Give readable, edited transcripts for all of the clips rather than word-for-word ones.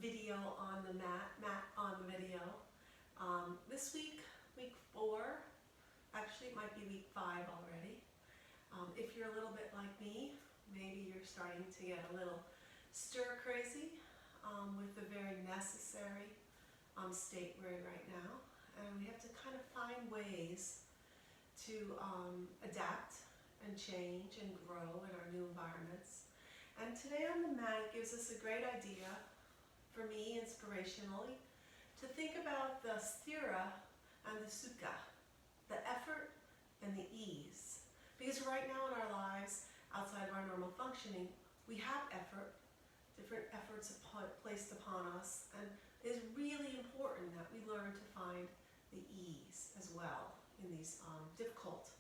video on the mat on the video. This week, week 4, actually it might be week 5 already. If you're a little bit like me, maybe you're starting to get a little stir crazy with the very necessary state we're in right now. And we have to kind of find ways to adapt and change and grow in our new environments. And today on the mat gives us a great idea, for me inspirationally, to think about the sthira and the sukha, the effort and the ease. Because right now in our lives, outside of our normal functioning, we have effort, different efforts placed upon us, and it is really important that we learn to find the ease as well in these difficult,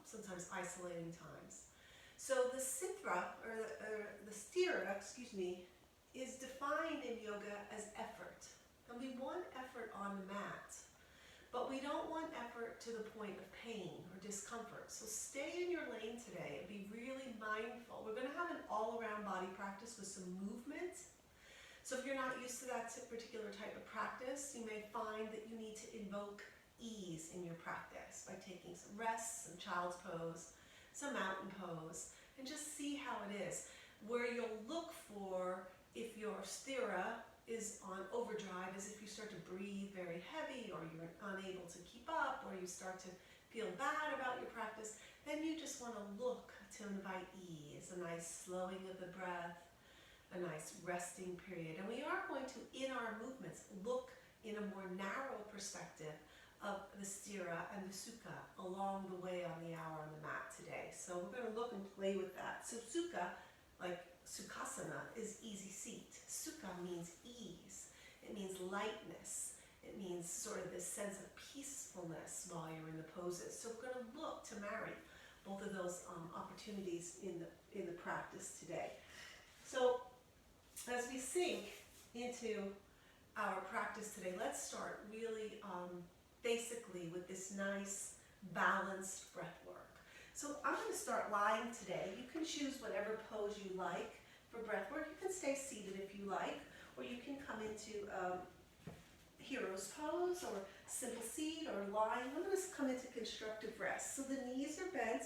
sometimes isolating times. So the sthira, or the sthira, is defined in yoga as effort. And we want effort on the mat, but we don't want effort to the point of pain or discomfort. So stay in your lane today and be really mindful. We're going to have an all-around body practice with some movement. So if you're not used to that particular type of practice, you may find that you need to invoke ease in your practice by taking some rests, some child's pose, some mountain pose, and just see how it is. Where you'll look for, if your sthira is on overdrive, is if you start to breathe very heavy, or you're unable to keep up, or you start to feel bad about your practice, then you just want to look to invite ease, a nice slowing of the breath, a nice resting period. And we are going to, in our movements, look in a more narrow perspective of the sthira and the sukha along the way on the hour on the mat today. So we're going to look and play with that. So sukha, like Sukhasana, is easy seat. Sukha means ease. It means lightness. It means sort of this sense of peacefulness while you're in the poses. So we're going to look to marry both of those opportunities in the practice today. So as we sink into our practice today, let's start really basically with this nice balanced breath work. So I'm going to start lying today. You can choose whatever pose you like for breath work. You can stay seated if you like, or you can come into hero's pose, or simple seat, or lying. I'm going to come into constructive rest. So the knees are bent.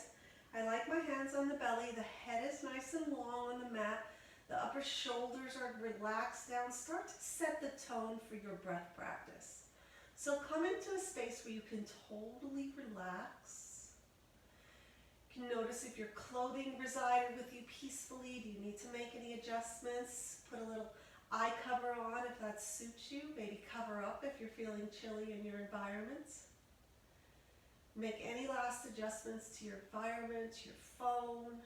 I like my hands on the belly. The head is nice and long on the mat. The upper shoulders are relaxed down. Start to set the tone for your breath practice. So come into a space where you can totally relax. You can notice if your clothing resided with you peacefully. Do you need to make any adjustments? Put a little eye cover on if that suits you. Maybe cover up if you're feeling chilly in your environment. Make any last adjustments to your environment, your phone,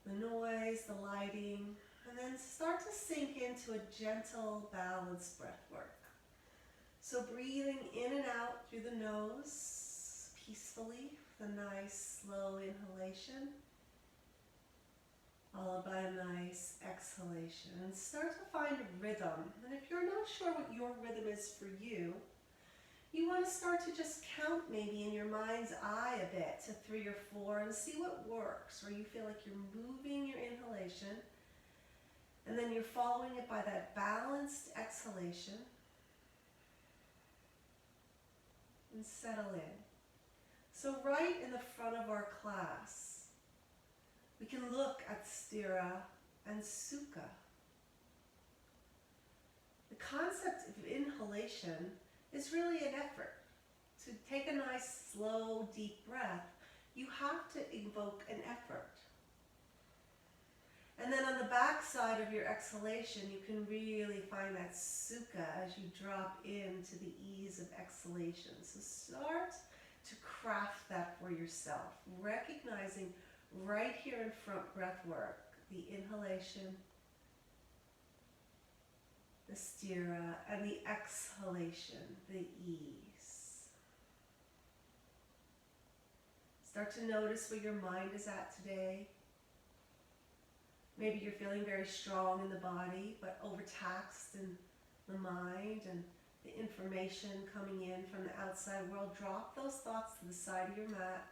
the noise, the lighting, and then start to sink into a gentle, balanced breath work. So breathing in and out through the nose peacefully, with a nice slow inhalation, followed by a nice exhalation. And start to find a rhythm. And if you're not sure what your rhythm is for you, you want to start to just count maybe in your mind's eye a bit to 3 or 4 and see what works, where you feel like you're moving your inhalation, and then you're following it by that balanced exhalation. And settle in. So right in the front of our class, we can look at sthira and sukha. The concept of inhalation is really an effort. To take a nice, slow, deep breath, you have to invoke an effort. And then on the back side of your exhalation, you can really find that sukha as you drop into the ease of exhalation. So start to craft that for yourself, recognizing right here in front breath work, the inhalation, the sthira, and the exhalation, the ease. Start to notice where your mind is at today. Maybe you're feeling very strong in the body, but overtaxed in the mind and the information coming in from the outside world. Drop those thoughts to the side of your mat.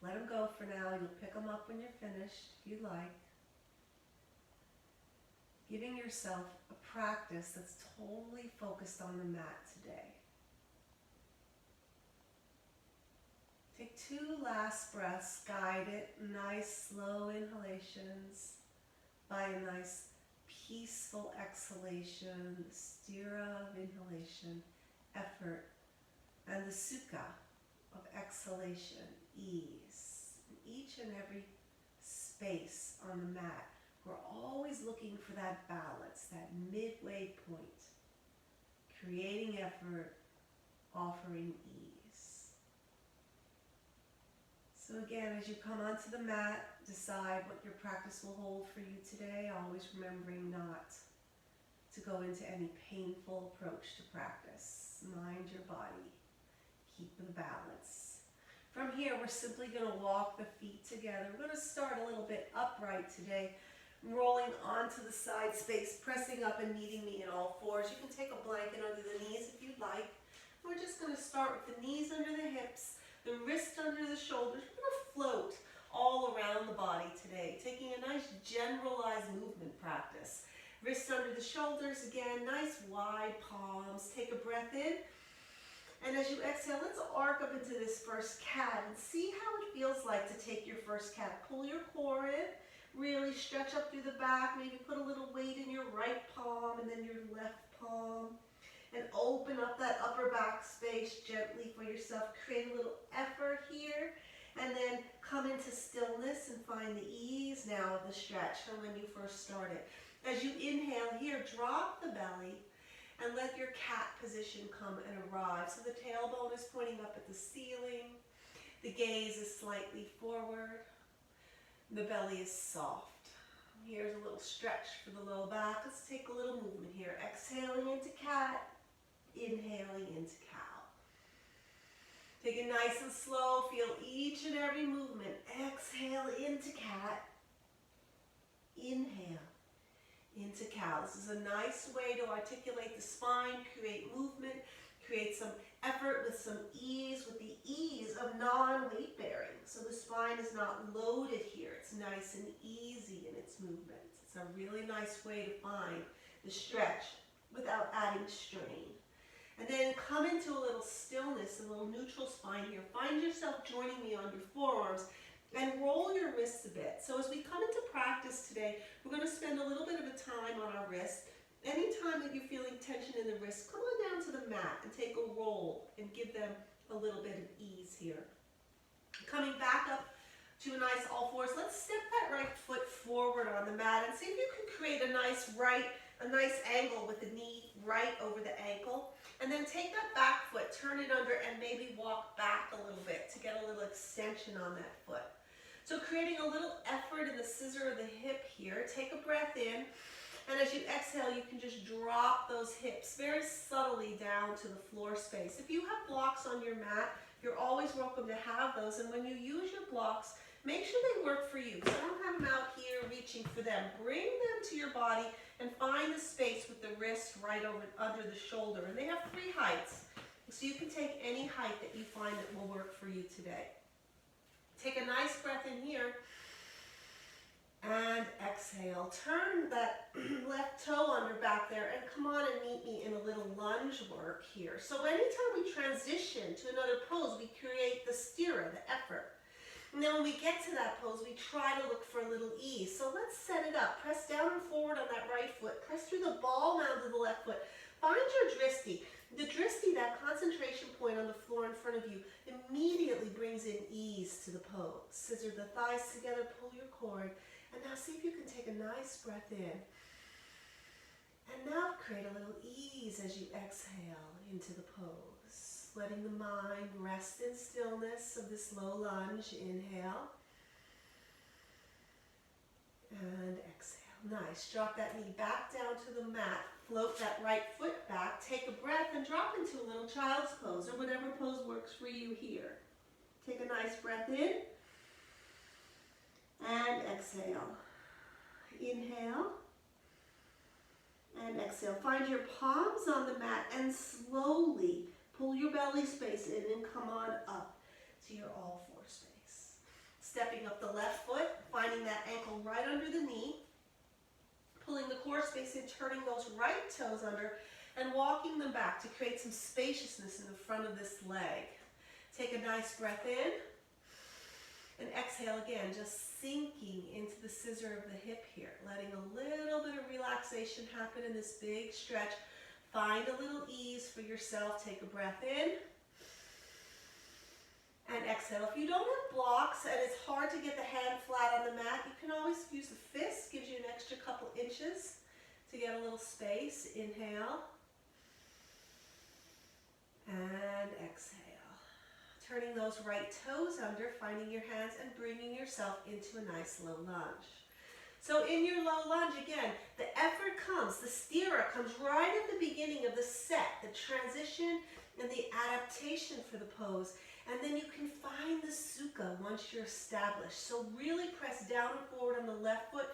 Let them go for now. You'll pick them up when you're finished, if you like. giving yourself a practice that's totally focused on the mat today. Take 2 last breaths, guided, nice slow inhalations by a nice peaceful exhalation, the stira of inhalation, effort, and the sukha of exhalation, ease. In each and every space on the mat, we're always looking for that balance, that midway point, creating effort, offering ease. So again, as you come onto the mat, decide what your practice will hold for you today, always remembering not to go into any painful approach to practice. Mind your body. Keep the balance. From here, we're simply going to walk the feet together. We're going to start a little bit upright today, rolling onto the side space, pressing up and meeting me in all fours. You can take a blanket under the knees if you'd like. We're just going to start with the knees under the hips, the wrists under the shoulders. We're going to float all around the body today, taking a nice generalized movement practice. Wrists under the shoulders, again, nice wide palms. Take a breath in. And as you exhale, let's arc up into this first cat and see how it feels like to take your first cat. Pull your core in, really stretch up through the back, maybe put a little weight in your right palm and then your left palm. And open up that upper back space gently for yourself. Create a little effort here. And then come into stillness and find the ease now of the stretch from when you first started. As you inhale here, drop the belly and let your cat position come and arrive. So the tailbone is pointing up at the ceiling. The gaze is slightly forward. The belly is soft. Here's a little stretch for the low back. Let's take a little movement here. Exhaling into cat, inhaling into cow. Take it nice and slow. Feel each and every movement. Exhale into cat. Inhale into cow. This is a nice way to articulate the spine, create movement, create some effort with some ease, with the ease of non-weight bearing. So the spine is not loaded here. It's nice and easy in its movement. It's a really nice way to find the stretch without adding strain. And then come into a little stillness, a little neutral spine here. Find yourself joining me on your forearms and roll your wrists a bit. So as we come into practice today, we're going to spend a little bit of a time on our wrists. Anytime that you're feeling tension in the wrists, come on down to the mat and take a roll and give them a little bit of ease here. Coming back up to a nice all fours, let's step that right foot forward on the mat and see if you can create a nice angle with the knee right over the ankle. And then take that back foot, turn it under, and maybe walk back a little bit to get a little extension on that foot. So creating a little effort in the scissor of the hip here. Take a breath in, and as you exhale, you can just drop those hips very subtly down to the floor space. If you have blocks on your mat, you're always welcome to have those, and when you use your blocks, make sure they work for you. So don't have them out here reaching for them. Bring them to your body and find the space with the wrist right over under the shoulder. And they have 3 heights, so you can take any height that you find that will work for you today. Take a nice breath in here and exhale. Turn that left toe under back there and come on and meet me in a little lunge work here. So anytime we transition to another pose, we create the stira, the effort. And then when we get to that pose, we try to look for a little ease. So let's set it up. Press down and forward on that right foot. Press through the ball mound of the left foot. Find your dristi. The dristi, that concentration point on the floor in front of you, immediately brings in ease to the pose. Scissor the thighs together, pull your cord. And now see if you can take a nice breath in. And now create a little ease as you exhale into the pose. Letting the mind rest in stillness of this low lunge. Inhale. And exhale. Nice. Drop that knee back down to the mat. Float that right foot back. Take a breath and drop into a little child's pose or whatever pose works for you here. Take a nice breath in. And exhale. Inhale. And exhale. Find your palms on the mat and slowly pull your belly space in and come on up to your all four space. Stepping up the left foot, finding that ankle right under the knee. pulling the core space in, turning those right toes under, and walking them back to create some spaciousness in the front of this leg. Take a nice breath in, and exhale again, just sinking into the scissor of the hip here, letting a little bit of relaxation happen in this big stretch. Find a little ease for yourself. Take a breath in, and exhale. If you don't have blocks and it's hard to get the hand flat on the mat, you can always use the fist. Gives you an extra couple inches to get a little space. Inhale. And exhale. Turning those right toes under, finding your hands and bringing yourself into a nice low lunge. So in your low lunge, again, the effort comes, the stira comes right at the beginning of the set, the transition and the adaptation for the pose. And then you can find the sukha once you're established. So really press down and forward on the left foot.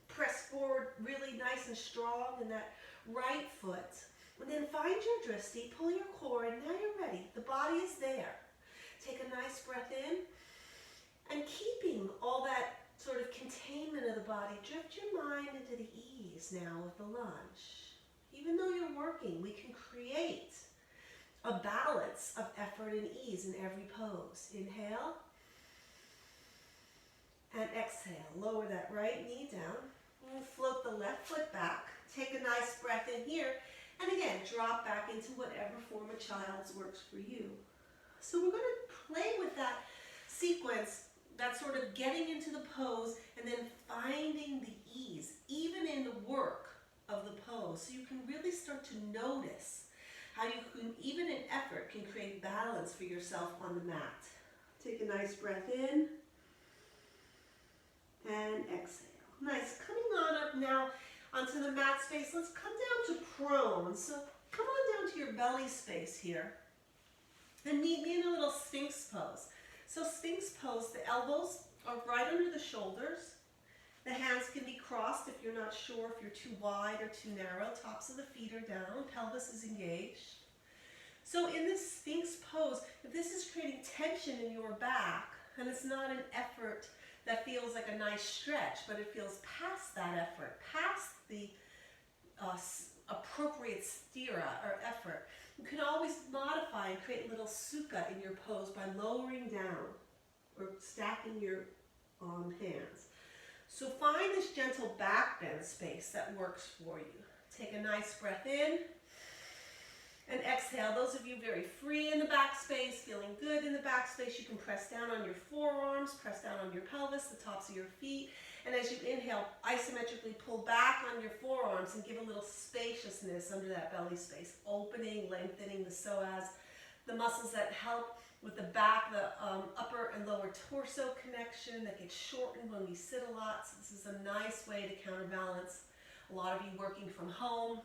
Press forward really nice and strong in that right foot. And then find your drishti, pull your core, and now you're ready. The body is there. Take a nice breath in. And keeping all that sort of containment of the body, drift your mind into the ease now of the lunge. Even though you're working, we can create a balance of effort and ease in every pose. Inhale and exhale. Lower that right knee down. And float the left foot back. Take a nice breath in here. And again, drop back into whatever form of child's works for you. So we're going to play with that sequence, that sort of getting into the pose and then finding the ease, even in the work of the pose. So you can really start to notice how you can, even in effort, can create balance for yourself on the mat. Take a nice breath in and exhale. Nice. Coming on up now onto the mat space. Let's come down to prone. So come on down to your belly space here and meet me in a little Sphinx pose. So Sphinx pose, the elbows are right under the shoulders. The hands can be crossed if you're not sure if you're too wide or too narrow. Tops of the feet are down, pelvis is engaged. So in this Sphinx pose, if this is creating tension in your back, and it's not an effort that feels like a nice stretch, but it feels past that effort, past the appropriate stira or effort, you can always modify and create a little sukha in your pose by lowering down or stacking your hands. So find this gentle back bend space that works for you. Take a nice breath in and exhale. Those of you very free in the back space, feeling good in the back space, you can press down on your forearms, press down on your pelvis, the tops of your feet. And as you inhale, isometrically pull back on your forearms and give a little spaciousness under that belly space, opening, lengthening the psoas, the muscles that help with the back, the upper and lower torso connection that gets shortened when we sit a lot. So this is a nice way to counterbalance. A lot of you working from home,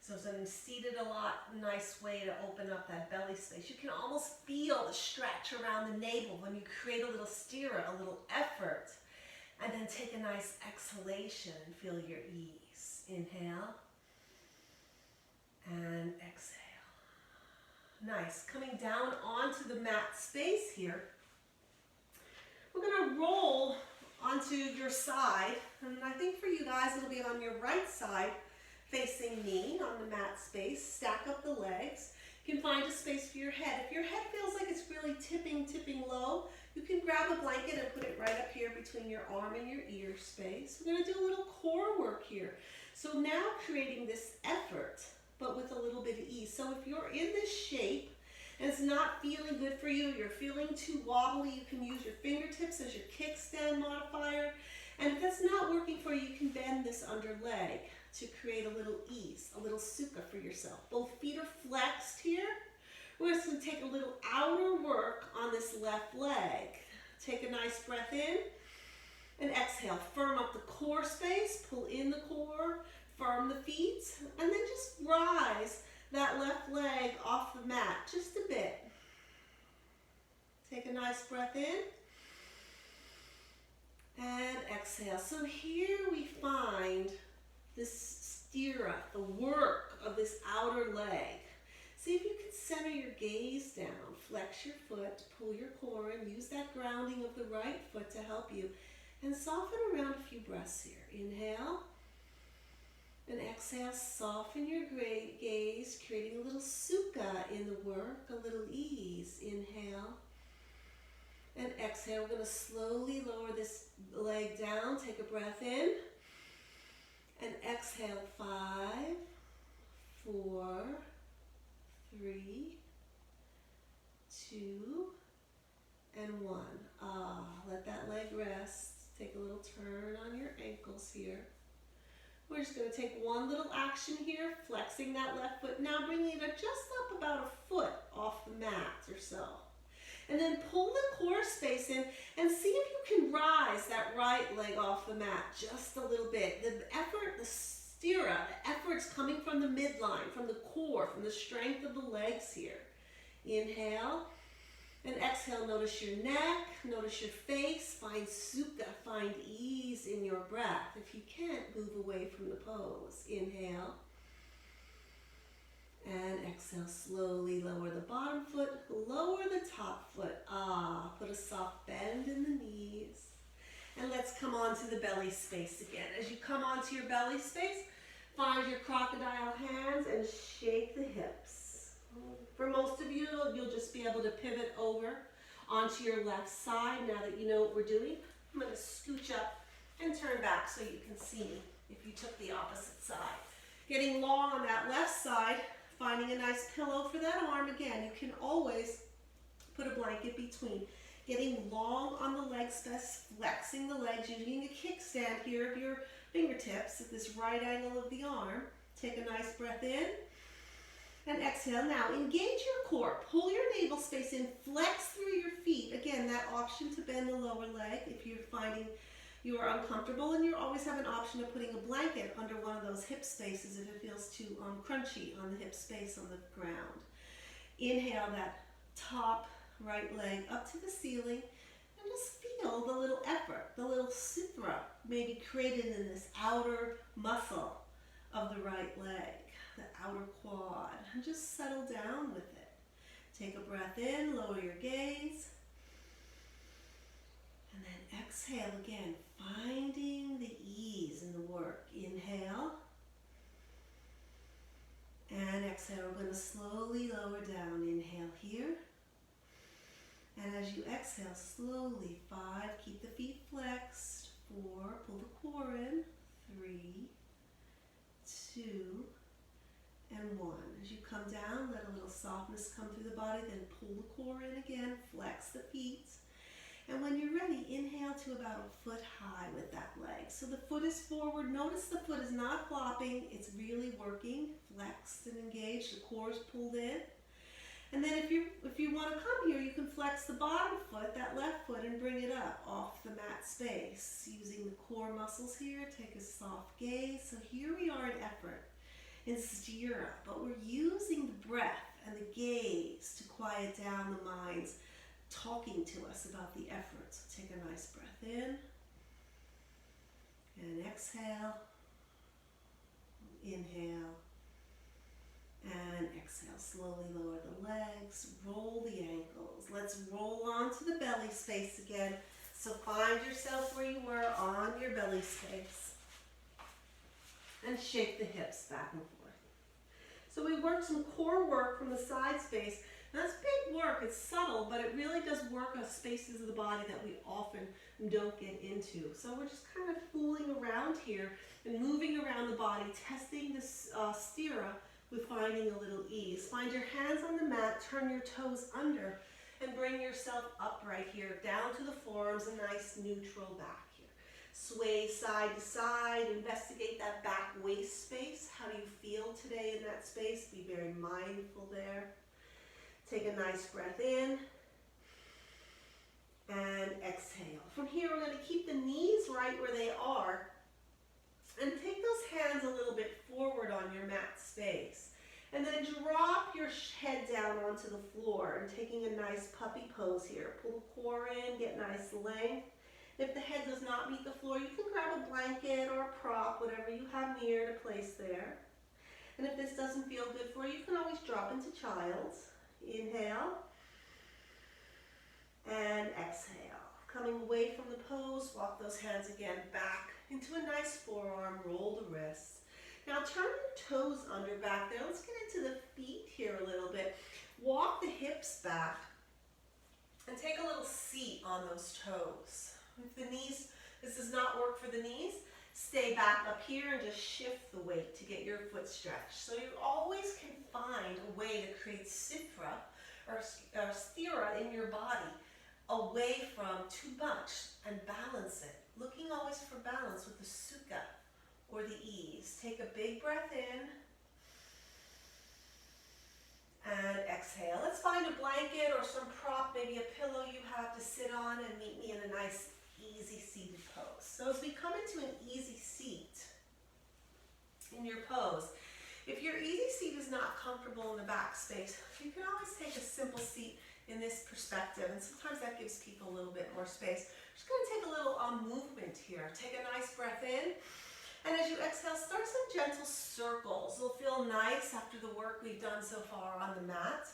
so I'm seated a lot, nice way to open up that belly space. You can almost feel the stretch around the navel when you create a little stira, a little effort. And then take a nice exhalation and feel your ease. Inhale and exhale. Nice. Coming down onto the mat space here. We're going to roll onto your side. And I think for you guys, it'll be on your right side facing me on the mat space. Stack up the legs. You can find a space for your head. If your head feels like it's really tipping low, you can grab a blanket and put it right up here between your arm and your ear space. We're going to do a little core work here. So now creating this effort, but with a little bit of ease. So if you're in this shape and it's not feeling good for you, you're feeling too wobbly, you can use your fingertips as your kickstand modifier. And if that's not working for you, you can bend this under leg to create a little ease, a little sukha for yourself. Both feet are flexed here. We're just going to take a little outer work on this left leg. Take a nice breath in and exhale. Firm up the core space, pull in the core, firm the feet, and then just rise that left leg off the mat just a bit. Take a nice breath in and exhale. So here we find this stira, the work of this outer leg. See if you can center your gaze down, flex your foot, pull your core, and use that grounding of the right foot to help you. And soften around a few breaths here. Inhale And exhale, soften your gaze, creating a little sukha in the work, a little ease. Inhale. And exhale, we're going to slowly lower this leg down. Take a breath in. And exhale, 5, 4, 3, 2, and 1. Let that leg rest. Take a little turn on your ankles here. We're just going to take one little action here, flexing that left foot. Now bringing it just up about a foot off the mat or so. And then pull the core space in and see if you can rise that right leg off the mat just a little bit. The effort, the stira, the effort's coming from the midline, from the core, from the strength of the legs here. Inhale. And exhale, notice your neck, notice your face, find sukha, find ease in your breath. If you can't, move away from the pose. Inhale. And exhale, slowly lower the bottom foot, lower the top foot. Put a soft bend in the knees. And let's come onto the belly space again. As you come onto your belly space, find your crocodile hands and shake the hips. For most of you, you'll just be able to pivot over onto your left side. Now that you know what we're doing, I'm going to scooch up and turn back so you can see me if you took the opposite side. Getting long on that left side, finding a nice pillow for that arm. Again, you can always put a blanket between. Getting long on the leg space, flexing the legs, using a kickstand here of your fingertips at this right angle of the arm. Take a nice breath in. And exhale. Now engage your core. Pull your navel space in. Flex through your feet. Again, that option to bend the lower leg if you're finding you are uncomfortable. And you always have an option of putting a blanket under one of those hip spaces if it feels too crunchy on the hip space on the ground. Inhale that top right leg up to the ceiling. And just feel the little effort, the little sutra maybe created in this outer muscle of the right leg. The outer quad, and just settle down with it. Take a breath in, lower your gaze, and then exhale again, finding the ease in the work. Inhale, and exhale. We're going to slowly lower down. Inhale here, and as you exhale, slowly, 5, keep the feet flexed, 4, pull the core in, 3, 2, and 1. As you come down, let a little softness come through the body, then pull the core in again, flex the feet. And when you're ready, inhale to about a foot high with that leg. So the foot is forward. Notice the foot is not flopping. It's really working, flexed and engaged. The core is pulled in. And then if you want to come here, you can flex the bottom foot, that left foot, and bring it up off the mat space. Using the core muscles here, take a soft gaze. So here we are in effort. In stira, but we're using the breath and the gaze to quiet down the minds talking to us about the effort. So take a nice breath in and exhale, inhale, and exhale. Slowly lower the legs, roll the ankles. Let's roll onto the belly space again. So find yourself where you were on your belly space and shake the hips back and forth. So we worked some core work from the side space. Now that's big work, it's subtle, but it really does work on spaces of the body that we often don't get into. So we're just kind of fooling around here and moving around the body, testing this stira with finding a little ease. Find your hands on the mat, turn your toes under, and bring yourself upright here, down to the forearms, a nice neutral back. Sway side to side, investigate that back waist space. How do you feel today in that space? Be very mindful there. Take a nice breath in and exhale. From here, we're going to keep the knees right where they are and take those hands a little bit forward on your mat space. And then drop your head down onto the floor and taking a nice puppy pose here. Pull the core in, get nice length. If the head does not meet the floor, you can grab a blanket or a prop, whatever you have near to place there. And if this doesn't feel good for you, you can always drop into child's. Inhale and exhale. Coming away from the pose, walk those hands again back into a nice forearm, roll the wrists. Now turn your toes under back there. Let's get into the feet here a little bit. Walk the hips back and take a little seat on those toes. If the knees, this does not work for the knees, stay back up here and just shift the weight to get your foot stretched. So you always can find a way to create sithra or sthira in your body away from too much and balance it. Looking always for balance with the sukha or the ease. Take a big breath in and exhale. Let's find a blanket or some prop, maybe a pillow you have to sit on, and meet me in a nice easy seated pose. So as we come into an easy seat in your pose, if your easy seat is not comfortable in the back space, you can always take a simple seat in this perspective, and sometimes that gives people a little bit more space. Just going to take a little movement here. Take a nice breath in, and as you exhale, start some gentle circles. It'll feel nice after the work we've done so far on the mat.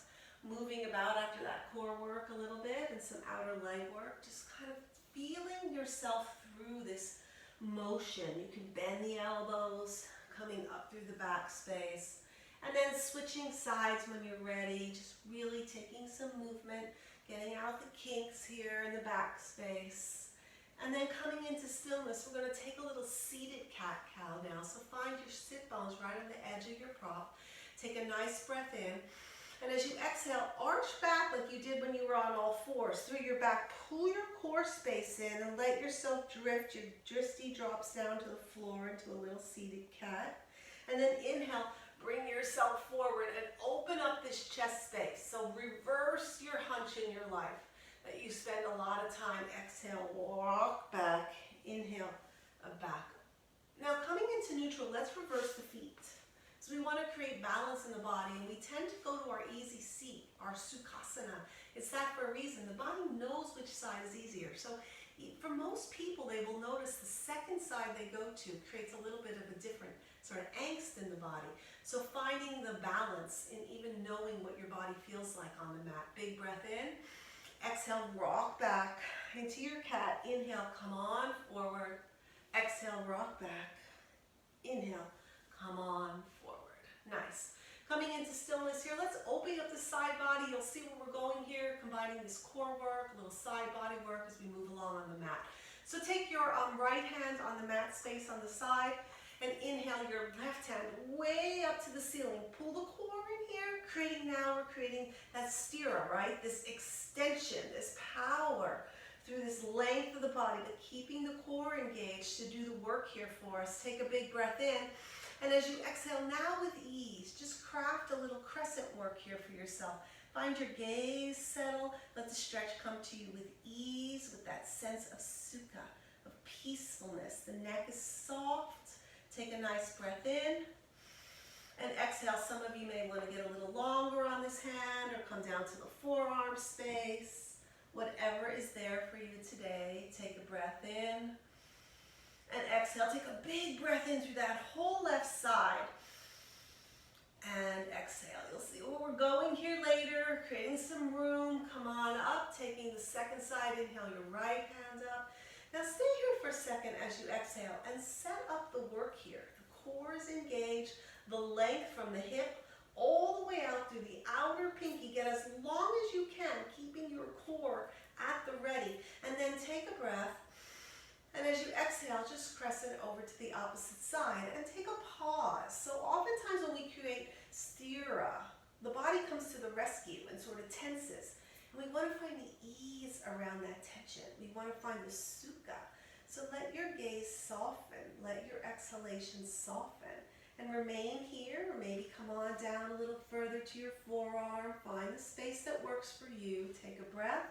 Moving about after that core work a little bit and some outer leg work. Just kind of feeling yourself through this motion. You can bend the elbows, coming up through the back space. And then switching sides when you're ready, just really taking some movement, getting out the kinks here in the back space. And then coming into stillness, we're going to take a little seated cat-cow now. So find your sit bones right on the edge of your prop. Take a nice breath in. And as you exhale, arch back like you did when you were on all fours. Through your back, pull your core space in and let yourself drift. Your dristy drops down to the floor into a little seated cat. And then inhale, bring yourself forward and open up this chest space. So reverse your hunch in your life that you spend a lot of time. Exhale, walk back, inhale, back. Now coming into neutral, let's reverse the feet. So we want to create balance in the body, and we tend to go to our easy seat, our sukhasana. It's that for a reason. The body knows which side is easier. So for most people, they will notice the second side they go to creates a little bit of a different sort of angst in the body. So finding the balance in even knowing what your body feels like on the mat. Big breath in. Exhale, rock back into your cat. Inhale, come on forward. Exhale, rock back. Inhale, come on forward. Nice. Coming into stillness here, let's open up the side body. You'll see where we're going here, combining this core work, a little side body work as we move along on the mat. So take your right hand on the mat space on the side, and inhale your left hand way up to the ceiling. Pull the core in here, we're creating that sthira, right? This extension, this power through this length of the body, but keeping the core engaged to do the work here for us. Take a big breath in. And as you exhale now with ease, just craft a little crescent work here for yourself. Find your gaze settle. Let the stretch come to you with ease, with that sense of sukha, of peacefulness. The neck is soft. Take a nice breath in. And exhale. Some of you may want to get a little longer on this hand or come down to the forearm space. Whatever is there for you today. Take a breath in. And exhale, take a big breath in through that whole left side. And exhale. You'll see where we're going here later, creating some room. Come on up, taking the second side. Inhale your right hand up. Now stay here for a second as you exhale and set up the work here. The core is engaged, the length from the hip all the way out through the outer pinky. Get as long as you can, keeping your core at the ready. And then take a breath. And as you exhale, just crescent over to the opposite side and take a pause. So oftentimes when we create sthira, the body comes to the rescue and sort of tenses. And we want to find the ease around that tension. We want to find the sukha. So let your gaze soften. Let your exhalation soften. And remain here, or maybe come on down a little further to your forearm. Find the space that works for you. Take a breath.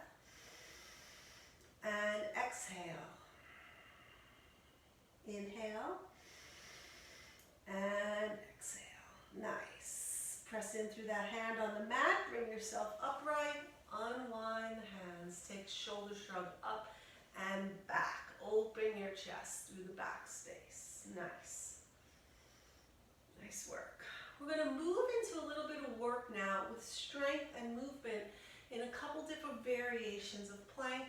And exhale. Inhale and exhale. Nice. Press in through that hand on the mat. Bring yourself upright. Unwind the hands. Take shoulder shrug up and back. Open your chest through the back space. Nice. Nice work. We're going to move into a little bit of work now with strength and movement in a couple different variations of plank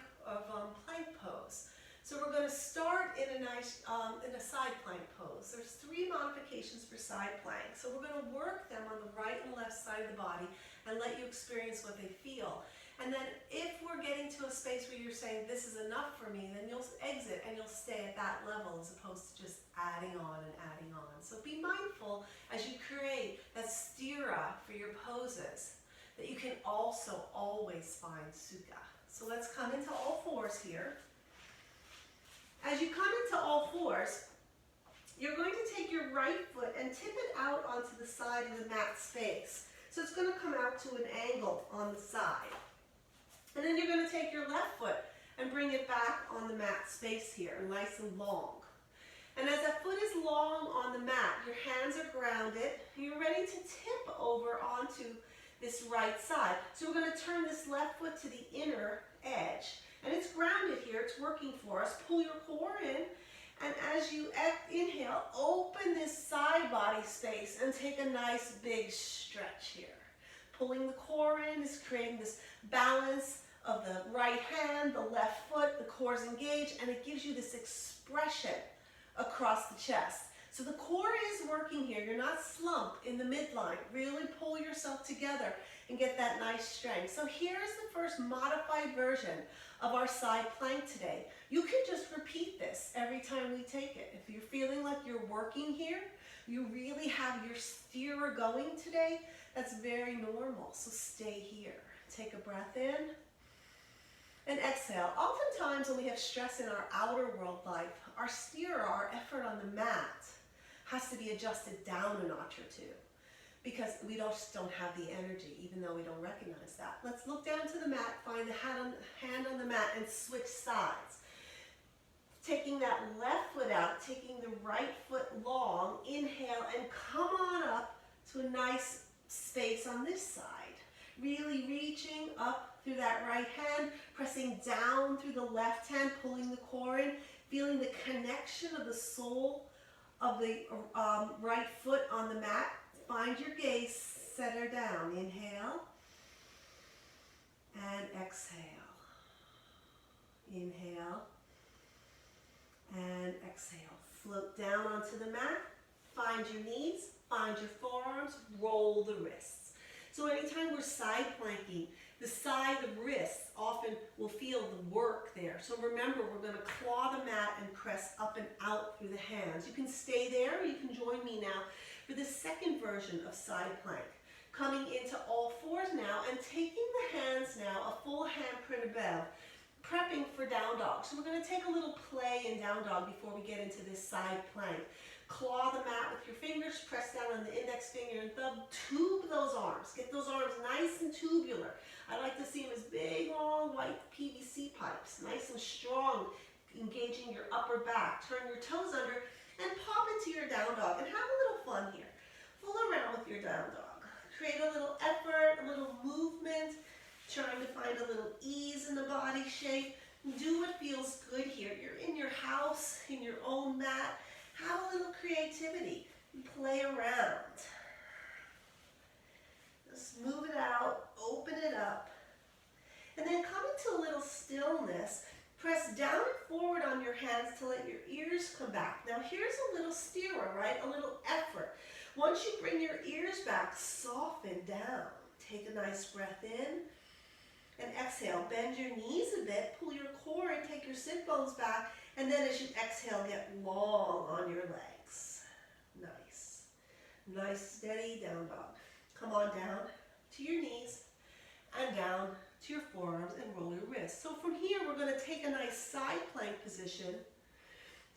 pose. So we're going to start in a side plank pose. There's 3 modifications for side plank. So we're going to work them on the right and left side of the body and let you experience what they feel. And then if we're getting to a space where you're saying, this is enough for me, then you'll exit and you'll stay at that level as opposed to just adding on and adding on. So be mindful as you create that stira for your poses that you can also always find sukha. So let's come into all fours here. As you come into all fours, you're going to take your right foot and tip it out onto the side of the mat space. So it's going to come out to an angle on the side. And then you're going to take your left foot and bring it back on the mat space here, nice and long. And as that foot is long on the mat, your hands are grounded, and you're ready to tip over onto this right side. So we're going to turn this left foot to the inner edge. And it's grounded here, it's working for us. Pull your core in, and as you inhale, open this side body space and take a nice big stretch here. Pulling the core in is creating this balance of the right hand, the left foot, the core is engaged, and it gives you this expression across the chest. So the core is working here. You're not slumped in the midline. Really pull yourself together and get that nice strength. So here's the first modified version of our side plank today. You can just repeat this every time we take it. If you're feeling like you're working here, you really have your stira going today, that's very normal. So stay here. Take a breath in and exhale. Oftentimes when we have stress in our outer world life, our stira, our effort on the mat, has to be adjusted down a notch or two because we just don't have the energy, even though we don't recognize that. Let's look down to the mat, find the hand on the mat, and switch sides. Taking that left foot out, taking the right foot long, inhale, and come on up to a nice space on this side. Really reaching up through that right hand, pressing down through the left hand, pulling the core in, feeling the connection of the sole of the right foot on the mat. Find your gaze, center down. Inhale and exhale. Inhale and exhale. Float down onto the mat. Find your knees, find your forearms, roll the wrists. So anytime we're side planking, the side of wrists often will feel the work there. So remember, we're going to claw the mat and press up and out through the hands. You can stay there, or you can join me now for the second version of side plank. Coming into all fours now and taking the hands now, a full handprint above, prepping for down dog. So we're going to take a little play in down dog before we get into this side plank. Claw the mat with your fingers, press down on the index finger and thumb, tube those arms. Get those arms nice and tubular. I like to see them as big, long, white PVC pipes, nice and strong, engaging your upper back. Turn your toes under and pop into your down dog and have a little fun here. Fool around with your down dog. Create a little effort, a little movement, trying to find a little ease in the body shape. Do what feels good here. You're in your house, in your own mat. Have a little creativity and play around. Just move it out, open it up, and then come into a little stillness. Press down and forward on your hands to let your ears come back. Now here's a little stira, right? A little effort. Once you bring your ears back, soften down. Take a nice breath in and exhale. Bend your knees a bit, pull your core and take your sit bones back. And then as you exhale, get long on your legs. Nice. Nice, steady down dog. Come on down to your knees and down to your forearms and roll your wrists. So from here, we're going to take a nice side plank position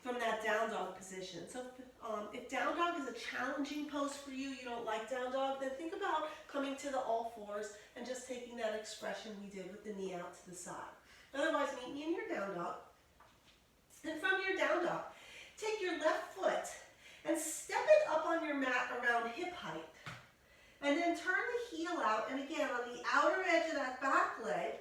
from that down dog position. So if down dog is a challenging pose for you, you don't like down dog, then think about coming to the all fours and just taking that expression we did with the knee out to the side. Otherwise, meet me in your down dog. And from your down dog, take your left foot and step it up on your mat around hip height. And then turn the heel out, and again, on the outer edge of that back leg,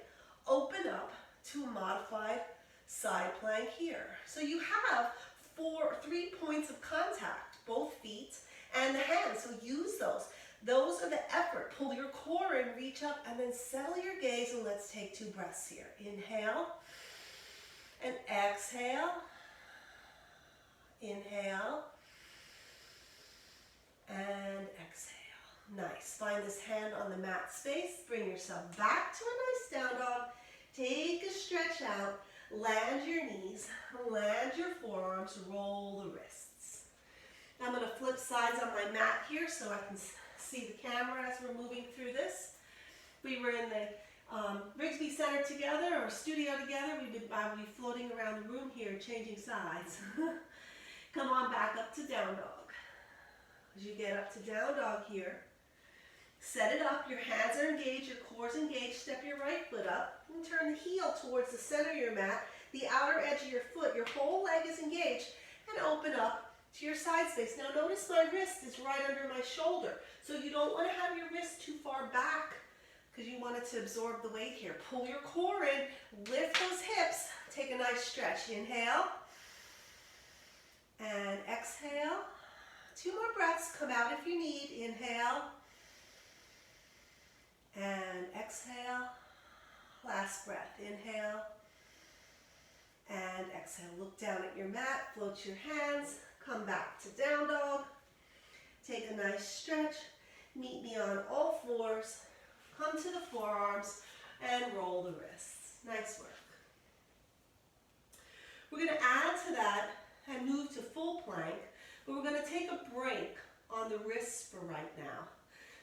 open up to a modified side plank here. So you have 3 points of contact, both feet and the hands, so use those. Those are the effort. Pull your core in, reach up, and then settle your gaze, and let's take 2 breaths here. Inhale. And exhale. Inhale. And exhale. Nice. Find this hand on the mat space. Bring yourself back to a nice down dog. Take a stretch out. Land your knees. Land your forearms. Roll the wrists. I'm going to flip sides on my mat here so I can see the camera as we're moving through this. We were in the Rigsby Center together, or studio together. I would be floating around the room here, changing sides. Come on back up to down dog. As you get up to down dog here, set it up. Your hands are engaged, your core's engaged. Step your right foot up and turn the heel towards the center of your mat, the outer edge of your foot. Your whole leg is engaged, and open up to your side space. Now notice my wrist is right under my shoulder, so you don't want to have your wrist too far back because you want it to absorb the weight here. Pull your core in, lift those hips, take a nice stretch. Inhale and exhale. 2 more breaths. Come out if you need. Inhale and exhale. Last breath. Inhale and exhale. Look down at your mat. Float your hands. Come back to down dog. Take a nice stretch. Meet me on all fours. Come to the forearms and roll the wrists. Nice work. We're going to add to that and move to full plank, but we're going to take a break on the wrists for right now.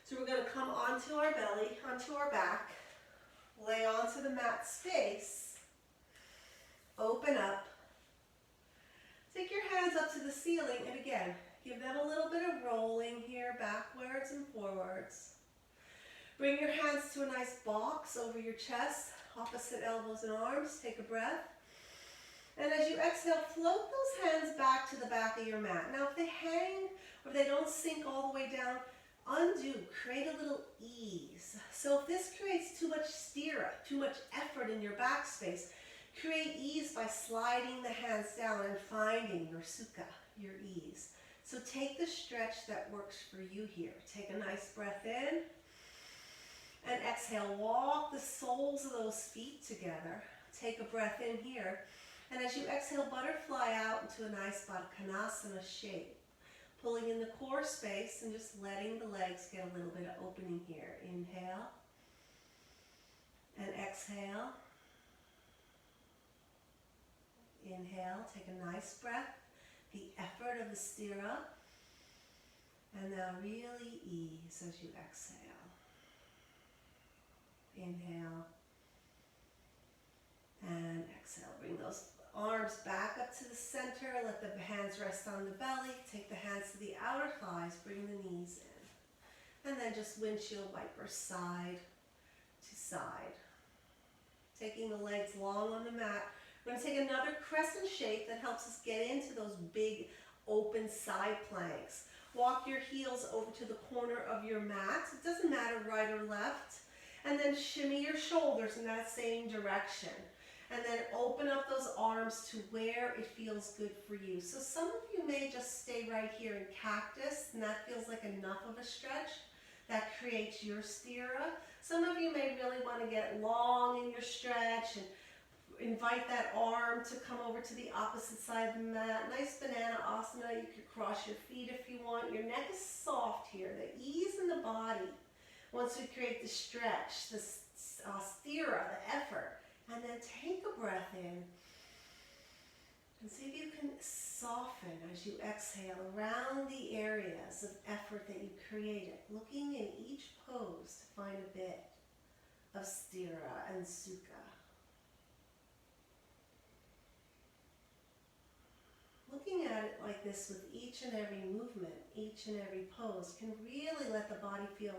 So we're going to come onto our belly, onto our back, lay onto the mat space, open up, take your hands up to the ceiling, and again, give them a little bit of rolling here, backwards and forwards. Bring your hands to a nice box over your chest, opposite elbows and arms. Take a breath. And as you exhale, float those hands back to the back of your mat. Now if they hang or they don't sink all the way down, undo, create a little ease. So if this creates too much stira, too much effort in your back space, create ease by sliding the hands down and finding your sukha, your ease. So take the stretch that works for you here. Take a nice breath in. And exhale, walk the soles of those feet together. Take a breath in here. And as you exhale, butterfly out into a nice Baddha Konasana shape. Pulling in the core space and just letting the legs get a little bit of opening here. Inhale. And exhale. Inhale, take a nice breath. The effort of the stira. And now really ease as you exhale. Inhale and exhale. Bring those arms back up to the center. Let the hands rest on the belly. Take the hands to the outer thighs. Bring the knees in. And then just windshield wiper side to side. Taking the legs long on the mat. We're going to take another crescent shape that helps us get into those big open side planks. Walk your heels over to the corner of your mat. It doesn't matter right or left. And then shimmy your shoulders in that same direction. And then open up those arms to where it feels good for you. So some of you may just stay right here in cactus, and that feels like enough of a stretch. That creates your stira. Some of you may really want to get long in your stretch and invite that arm to come over to the opposite side of the mat. Nice banana asana. You could cross your feet if you want. Your neck is soft here. The ease in the body. Once we create the stretch, the stira, the effort, and then take a breath in and see if you can soften as you exhale around the areas of effort that you created, looking in each pose to find a bit of stira and sukha. Looking at it like this with each and every movement, each and every pose can really let the body feel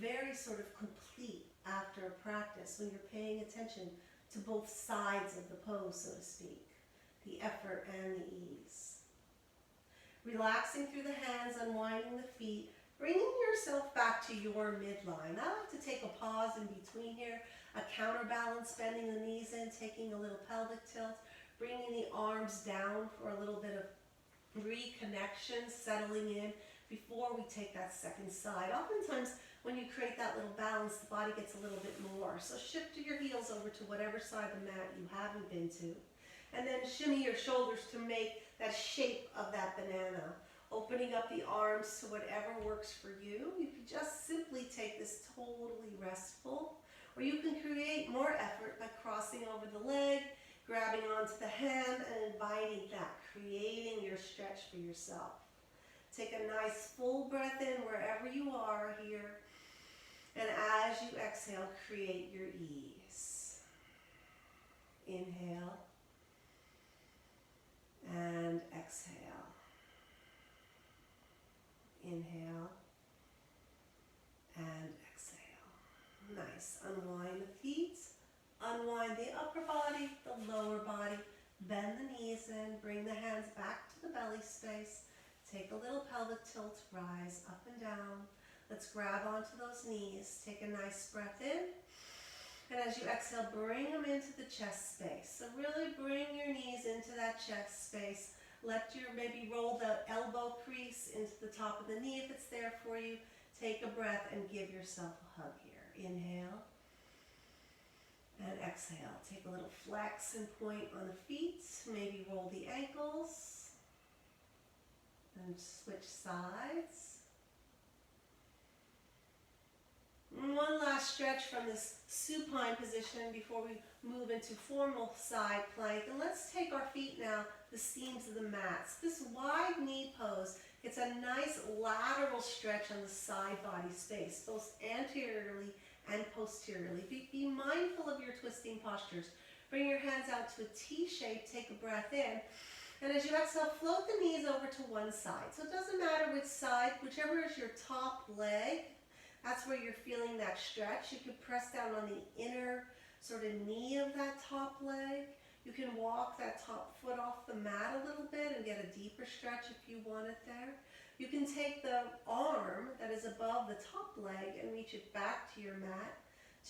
very sort of complete after a practice when you're paying attention to both sides of the pose, so to speak, the effort and the ease. Relaxing through the hands, unwinding the feet, bringing yourself back to your midline. I like to take a pause in between here, a counterbalance, bending the knees in, taking a little pelvic tilt, bringing the arms down for a little bit of reconnection, settling in before we take that second side. Oftentimes, when you create that little balance, the body gets a little bit more. So shift your heels over to whatever side of the mat you haven't been to. And then shimmy your shoulders to make that shape of that banana. Opening up the arms to whatever works for you. You can just simply take this totally restful, or you can create more effort by crossing over the leg, grabbing onto the hand and inviting that, creating your stretch for yourself. Take a nice full breath in wherever you are here, and as you exhale, create your ease. Inhale and exhale. Inhale and exhale. Nice. Unwind the feet, unwind the upper body, the lower body. Bend the knees in, bring the hands back to the belly space. Take a little pelvic tilt, rise up and down. Let's grab onto those knees. Take a nice breath in. And as you exhale, bring them into the chest space. So really bring your knees into that chest space. Maybe roll the elbow crease into the top of the knee if it's there for you. Take a breath and give yourself a hug here. Inhale and exhale. Take a little flex and point on the feet. Maybe roll the ankles and switch sides. One last stretch from this supine position before we move into formal side plank. And let's take our feet now, the seams of the mats. This wide knee pose, it's a nice lateral stretch on the side body space, both anteriorly and posteriorly. Be mindful of your twisting postures. Bring your hands out to a T shape, take a breath in. And as you exhale, float the knees over to one side. So it doesn't matter which side, whichever is your top leg, that's where you're feeling that stretch. You can press down on the inner sort of knee of that top leg. You can walk that top foot off the mat a little bit and get a deeper stretch if you want it there. You can take the arm that is above the top leg and reach it back to your mat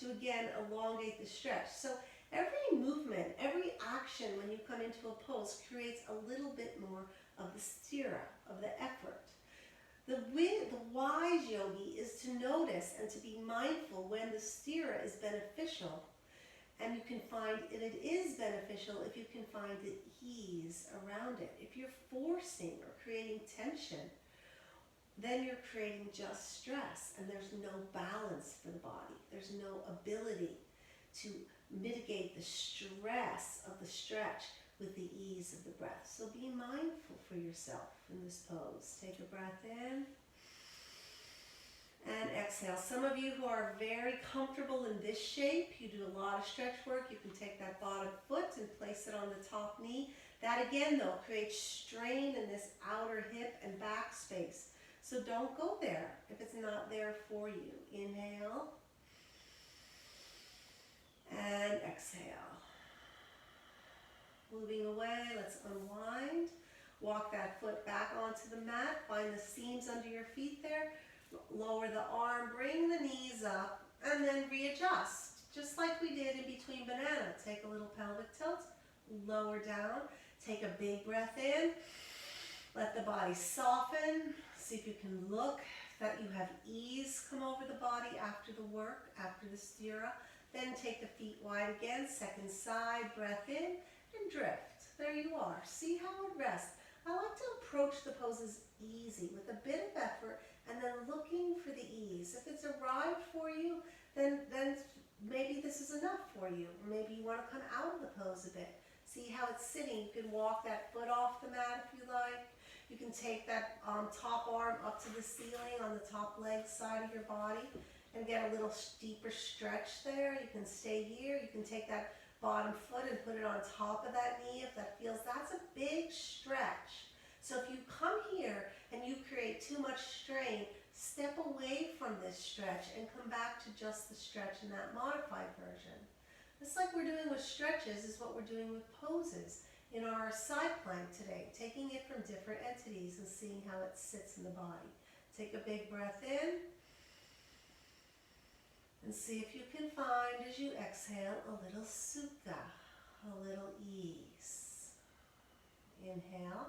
to again elongate the stretch. So every movement, every action when you come into a pose creates a little bit more of the stira, of the effort. The wise yogi is to notice and to be mindful when the stira is beneficial, and you can find it is beneficial if you can find the ease around it. If you're forcing or creating tension, then you're creating just stress, and there's no balance for the body. There's no ability to mitigate the stress of the stretch with the ease of the breath. So be mindful for yourself in this pose. Take a breath in and exhale. Some of you who are very comfortable in this shape, you do a lot of stretch work. You can take that bottom foot and place it on the top knee. That again though creates strain in this outer hip and back space. So don't go there if it's not there for you. Inhale and exhale. Moving away, let's unwind. Walk that foot back onto the mat. Find the seams under your feet there. Lower the arm, bring the knees up, and then readjust. Just like we did in between banana. Take a little pelvic tilt, lower down. Take a big breath in. Let the body soften. See if you can look that you have ease come over the body after the work, after the stira. Then take the feet wide again. Second side, breath in. And drift. There you are. See how it rests. I like to approach the poses easy with a bit of effort and then looking for the ease. If it's arrived for you, then maybe this is enough for you. Maybe you want to come out of the pose a bit. See how it's sitting. You can walk that foot off the mat if you like. You can take that top arm up to the ceiling on the top leg side of your body and get a little deeper stretch there. You can stay here. You can take that bottom foot and put it on top of that knee if that feels. That's a big stretch. So if you come here and you create too much strain, step away from this stretch and come back to just the stretch in that modified version. Just like we're doing with stretches is what we're doing with poses in our side plank today, taking it from different entities and seeing how it sits in the body. Take a big breath in. And see if you can find, as you exhale, a little sukha, a little ease. Inhale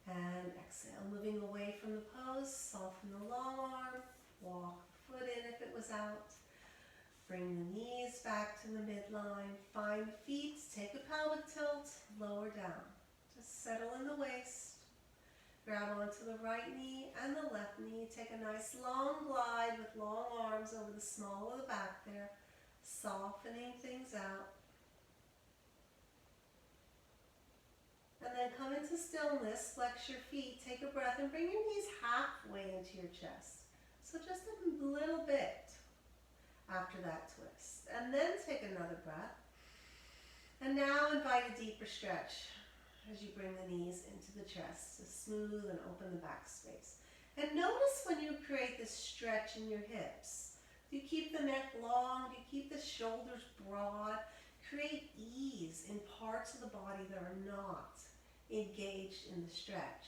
and exhale. Moving away from the pose, soften the long arm, walk the foot in if it was out. Bring the knees back to the midline. Find feet. Take a pelvic tilt. Lower down. Just settle in the waist. Grab onto the right knee and the left knee. Take a nice long glide with long arms over the small of the back there. Softening things out. And then come into stillness. Flex your feet. Take a breath and bring your knees halfway into your chest. So just a little bit after that twist. And then take another breath. And now invite a deeper stretch as you bring the knees into the chest to smooth and open the back space. And notice when you create this stretch in your hips. Do you keep the neck long? Do you keep the shoulders broad? Create ease in parts of the body that are not engaged in the stretch.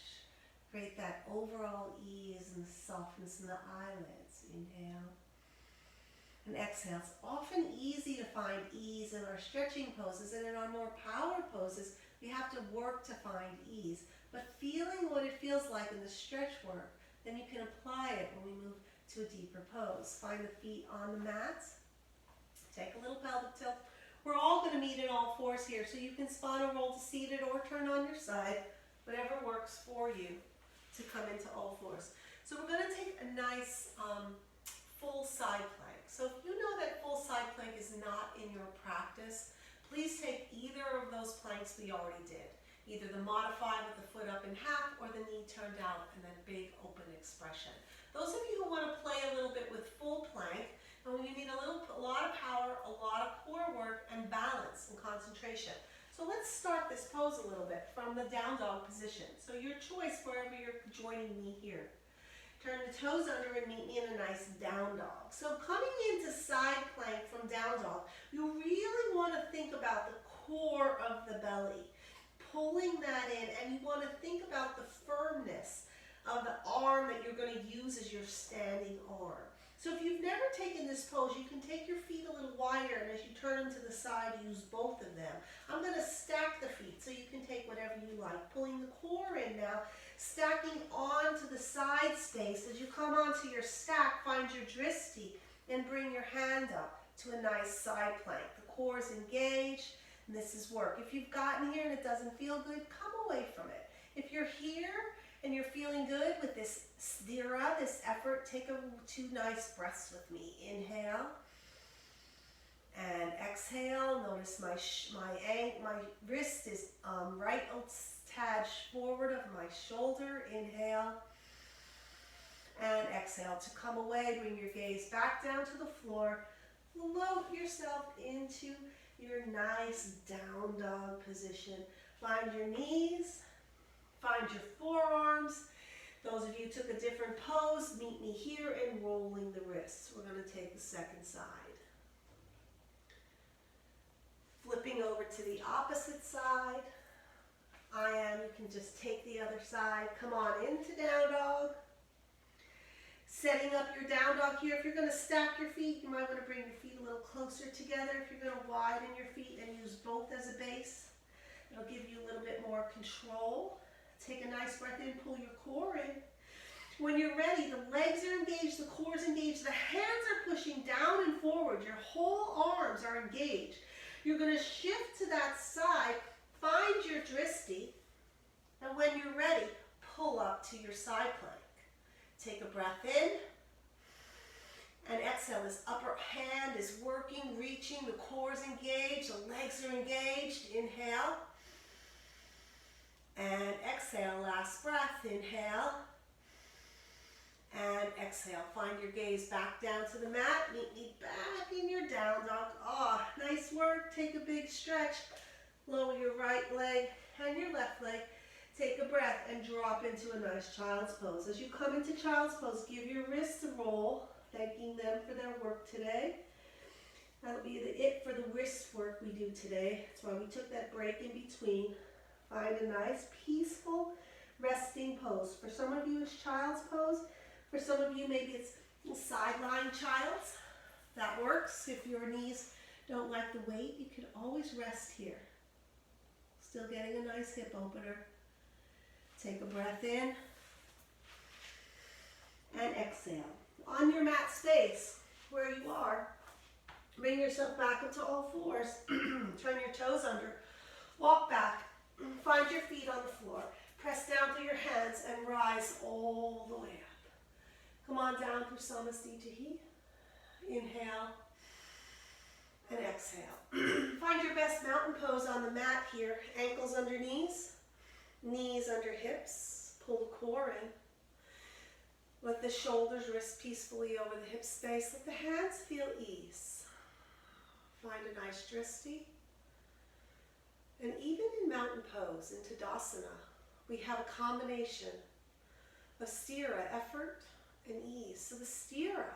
Create that overall ease and softness in the eyelids. Inhale. And exhale. It's often easy to find ease in our stretching poses, and in our more power poses, we have to work to find ease. But feeling what it feels like in the stretch work, then you can apply it when we move to a deeper pose. Find the feet on the mat. Take a little pelvic tilt. We're all going to meet in all fours here, so you can spinal roll to seated or turn on your side, whatever works for you to come into all fours. So we're going to take a nice full side plank. So if you know that full side plank is not in your practice, please take either of those planks we already did. Either the modified with the foot up in half or the knee turned out and then big open expression. Those of you who want to play a little bit with full plank, and when you need a lot of power, a lot of core work, and balance and concentration. So let's start this pose a little bit from the down dog position. So your choice wherever you're joining me here. Turn the toes under and meet me in a nice down dog. So coming into side plank from down dog, you really want to think about the core of the belly. Pulling that in, and you want to think about the firmness of the arm that you're going to use as your standing arm. So if you've never taken this pose, you can take your feet a little wider, and as you turn them to the side, use both of them. I'm going to stack the feet so you can take whatever you like. Pulling the core in now, stacking onto the side space. As you come onto your stack, find your dristi and bring your hand up to a nice side plank. The core is engaged, and this is work. If you've gotten here and it doesn't feel good, come away from it. If you're here and you're feeling good with this sthira, this effort, take 2 nice breaths with me. Inhale and exhale. Notice my wrist is right attached forward of my shoulder. Inhale and exhale. To come away, bring your gaze back down to the floor. Float yourself into your nice down dog position. Find your knees. Find your forearms. Those of you who took a different pose, meet me here in rolling the wrists. We're going to take the second side. Flipping over to the opposite side. You can just take the other side. Come on into down dog. Setting up your down dog here. If you're going to stack your feet, you might want to bring your feet a little closer together. If you're going to widen your feet and use both as a base, it'll give you a little bit more control. Take a nice breath in, pull your core in. When you're ready, the legs are engaged, the core is engaged, the hands are pushing down and forward, your whole arms are engaged. You're going to shift to that side, find your dristi, and when you're ready, pull up to your side plank. Take a breath in, and exhale. This upper hand is working, reaching, the core is engaged, the legs are engaged. Inhale. And exhale, last breath, inhale, and exhale. Find your gaze back down to the mat, meet me back in your down dog. Oh, nice work, take a big stretch. Lower your right leg and your left leg. Take a breath and drop into a nice child's pose. As you come into child's pose, give your wrists a roll, thanking them for their work today. That'll be it for the wrist work we do today. That's why we took that break in between. Find a nice, peaceful, resting pose. For some of you, it's child's pose. For some of you, maybe it's sideline child's. That works. If your knees don't like the weight, you can always rest here. Still getting a nice hip opener. Take a breath in and exhale. On your mat space, where you are, Bring yourself back up to all fours. Turn your toes under. Walk back. Find your feet on the floor. Press down through your hands and rise all the way up. Come on down through Samastitihi. Inhale and exhale. Find your best mountain pose on the mat here. Ankles under knees, knees under hips. Pull the core in. Let the shoulders rest peacefully over the hip space. Let the hands feel ease. Find a nice dristi. And even in mountain pose, in Tadasana, we have a combination of stira, effort, and ease. So the stira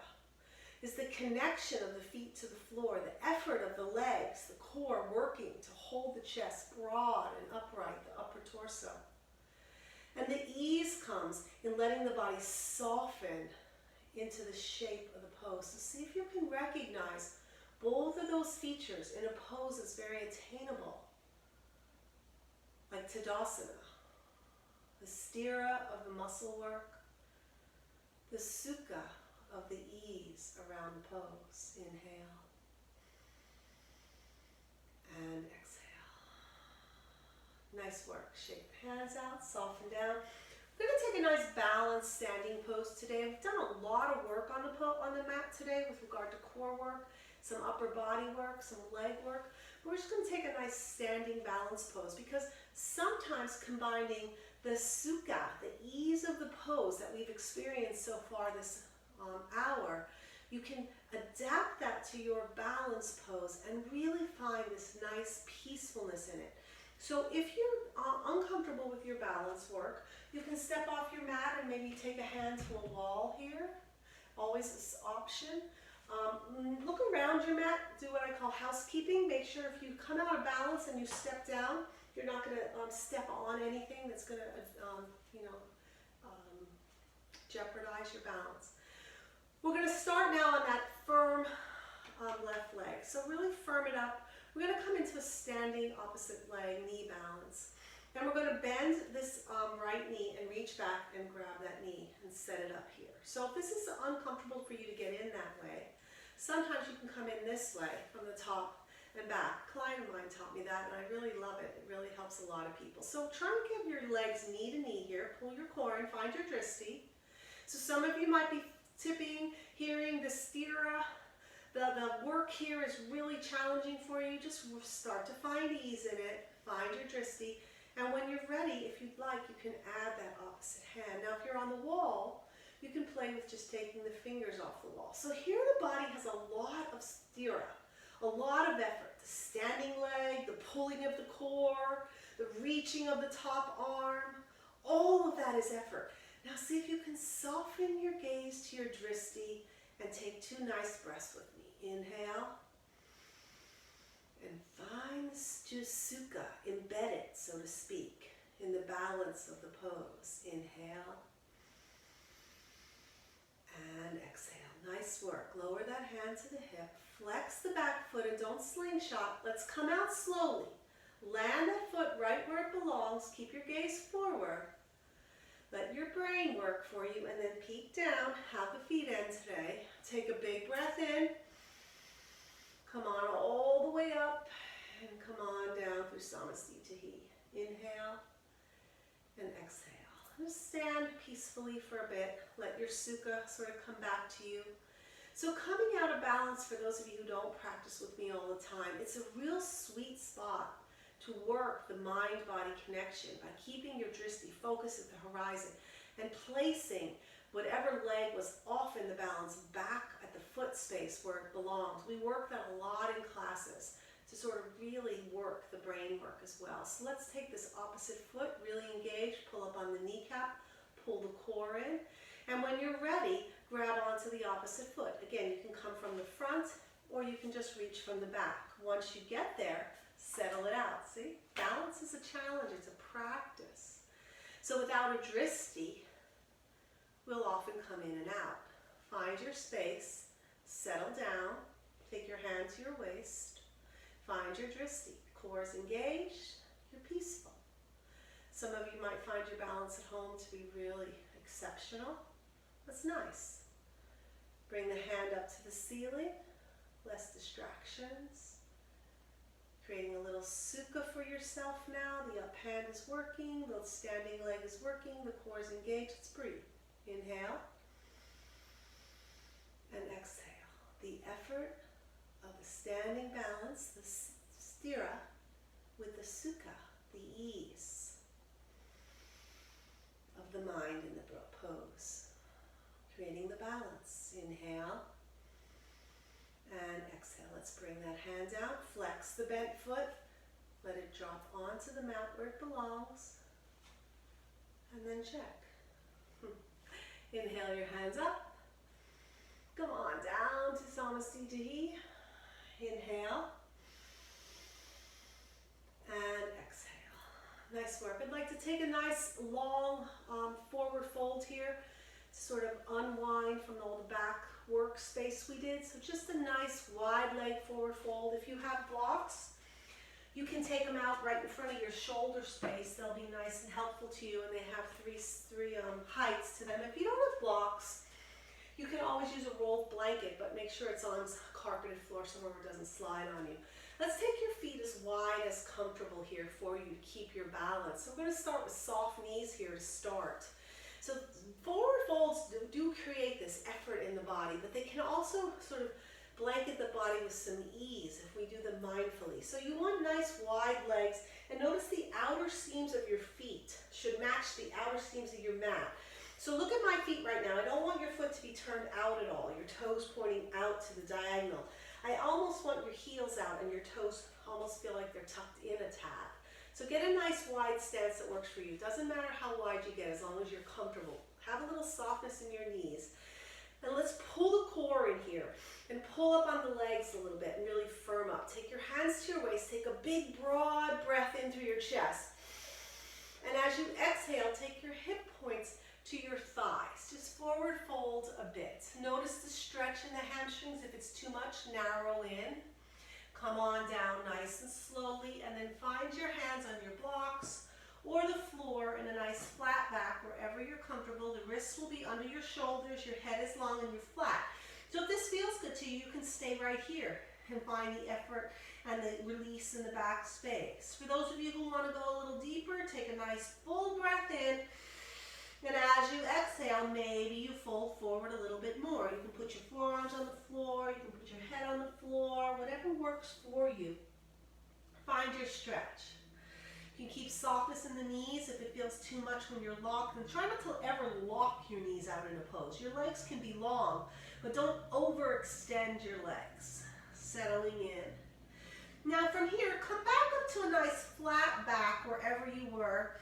is the connection of the feet to the floor, the effort of the legs, the core working to hold the chest broad and upright, the upper torso. And the ease comes in letting the body soften into the shape of the pose. So see if you can recognize both of those features in a pose that's very attainable, like Tadasana. The stira of the muscle work, the sukha of the ease around the pose. Inhale and exhale. Nice work. Shake the hands out, soften down. We're going to take a nice balanced standing pose today. We've done a lot of work on the mat today with regard to core work, some upper body work, some leg work. We're just going to take a nice standing balanced pose because sometimes combining the sukha, the ease of the pose that we've experienced so far this hour, you can adapt that to your balance pose and really find this nice peacefulness in it. So if you're uncomfortable with your balance work, you can step off your mat and maybe take a hand to a wall here. Always this option. Look around your mat, do what I call housekeeping. Make sure if you come out of balance and you step down, you're not going to step on anything that's going to jeopardize your balance. We're going to start now on that firm left leg. So really firm it up. We're going to come into a standing opposite leg knee balance. Then we're going to bend this right knee and reach back and grab that knee and set it up here. So if this is uncomfortable for you to get in that way, sometimes you can come in this way from the top and back. A client of mine taught me that and I really love it. It really helps a lot of people. So try and get your legs knee to knee here. Pull your core and find your dristi. So some of you might be tipping, hearing the stira. The work here is really challenging for you. Just start to find ease in it. Find your dristi. And when you're ready, if you'd like, you can add that opposite hand. Now, if you're on the wall, you can play with just taking the fingers off the wall. So here the body has a lot of stira, a lot of effort. The standing leg, the pulling of the core, the reaching of the top arm, all of that is effort. Now see if you can soften your gaze to your dristi and take 2 nice breaths with me. Inhale. And find the sukha, embed it, so to speak, in the balance of the pose. Inhale. And exhale. Nice work. Lower that hand to the hip. Flex the back foot and don't slingshot. Let's come out slowly. Land that foot right where it belongs. Keep your gaze forward. Let your brain work for you and then peek down. Have the feet end today. Take a big breath in. Come on all the way up and come on down through Samastitihi. Inhale and exhale. Just stand peacefully for a bit. Let your sukha sort of come back to you. So coming out of balance, for those of you who don't practice with me all the time, it's a real sweet spot to work the mind-body connection by keeping your dristi focused at the horizon and placing whatever leg was off in the balance back at the foot space where it belongs. We work that a lot in classes to sort of really work the brain work as well. So let's take this opposite foot, really engage, pull up on the kneecap, pull the core in, and when you're ready, grab onto the opposite foot. Again, you can come from the front or you can just reach from the back. Once you get there, settle it out. See, balance is a challenge, it's a practice. So without a dristi, we'll often come in and out. Find your space, settle down, take your hand to your waist, find your dristi. Core is engaged, you're peaceful. Some of you might find your balance at home to be really exceptional. That's nice. Bring the hand up to the ceiling, less distractions. Creating a little sukha for yourself now. The up hand is working, the standing leg is working, the core is engaged. Let's breathe. Inhale and exhale. The effort of the standing balance, the sthira, with the sukha, the ease of the mind in the pose. Creating the balance. Inhale and exhale. Let's bring that hand out. Flex the bent foot. Let it drop onto the mat where it belongs. And then check. Inhale your hands up. Come on down to Samasthiti. Inhale. And exhale. Nice work. I'd like to take a nice long forward fold here to sort of unwind from all the back workspace we did. So just a nice wide leg forward fold. If you have blocks, you can take them out right in front of your shoulder space. They'll be nice and helpful to you, and they have three heights to them. If you don't have blocks, you can always use a rolled blanket, but make sure it's on carpeted floor somewhere where it doesn't slide on you. Let's take your feet as wide as comfortable here for you to keep your balance. So we're going to start with soft knees here to start. So forward folds do create this effort in the body, but they can also sort of blanket the body with some ease if we do them mindfully. So you want nice wide legs, and notice the outer seams of your feet should match the outer seams of your mat. So look at my feet right now. I don't want your foot to be turned out at all, your toes pointing out to the diagonal. I almost want your heels out and your toes almost feel like they're tucked in a tad. So get a nice wide stance that works for you. Doesn't matter how wide you get as long as you're comfortable. Have a little softness in your knees. And let's pull the core in here and pull up on the legs a little bit and really firm up. Take your hands to your waist. Take a big broad breath in through your chest. And as you exhale, take your hip points to your thighs. Just forward fold a bit. Notice the stretch in the hamstrings. If it's too much, narrow in. Come on down nice and slowly, and then find your hands on your blocks or the floor in a nice flat back wherever you're comfortable. The wrists will be under your shoulders, your head is long, and you're flat. So if this feels good to you, you can stay right here and find the effort and the release in the back space. For those of you who want to go a little deeper, take a nice full breath in. And as you exhale, maybe you fold forward a little bit more. You can put your forearms on the floor, you can put your head on the floor, whatever works for you. Find your stretch. You can keep softness in the knees if it feels too much when you're locked. And try not to ever lock your knees out in a pose. Your legs can be long, but don't overextend your legs. Settling in. Now from here, come back up to a nice flat back wherever you were.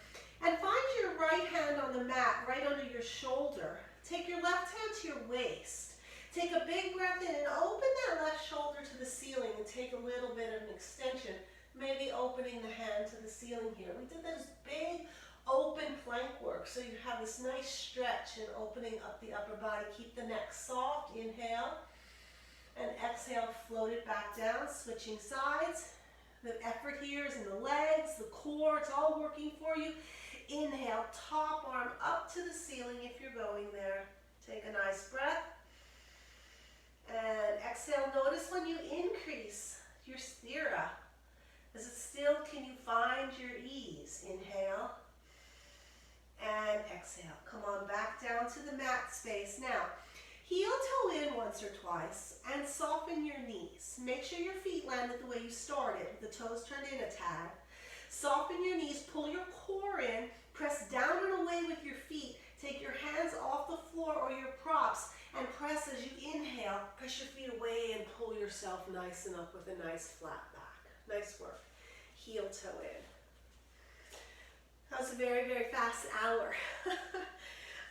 And find your right hand on the mat, right under your shoulder. Take your left hand to your waist. Take a big breath in and open that left shoulder to the ceiling and take a little bit of an extension, maybe opening the hand to the ceiling here. We did this big open plank work, so you have this nice stretch and opening up the upper body. Keep the neck soft. Inhale and exhale, float it back down, switching sides. The effort here is in the legs, the core, it's all working for you. Inhale, top arm up to the ceiling if you're going there. Take a nice breath. And exhale, notice when you increase your sthira. Is it still, can you find your ease? Inhale. And exhale. Come on back down to the mat space. Now, heel toe in once or twice and soften your knees. Make sure your feet landed the way you started. The toes turned in a tad. Soften your knees, pull your core in, press down and away with your feet. Take your hands off the floor or your props and press as you inhale. Press your feet away and pull yourself nice and up with a nice flat back. Nice work. Heel toe in. That was a very, very fast hour.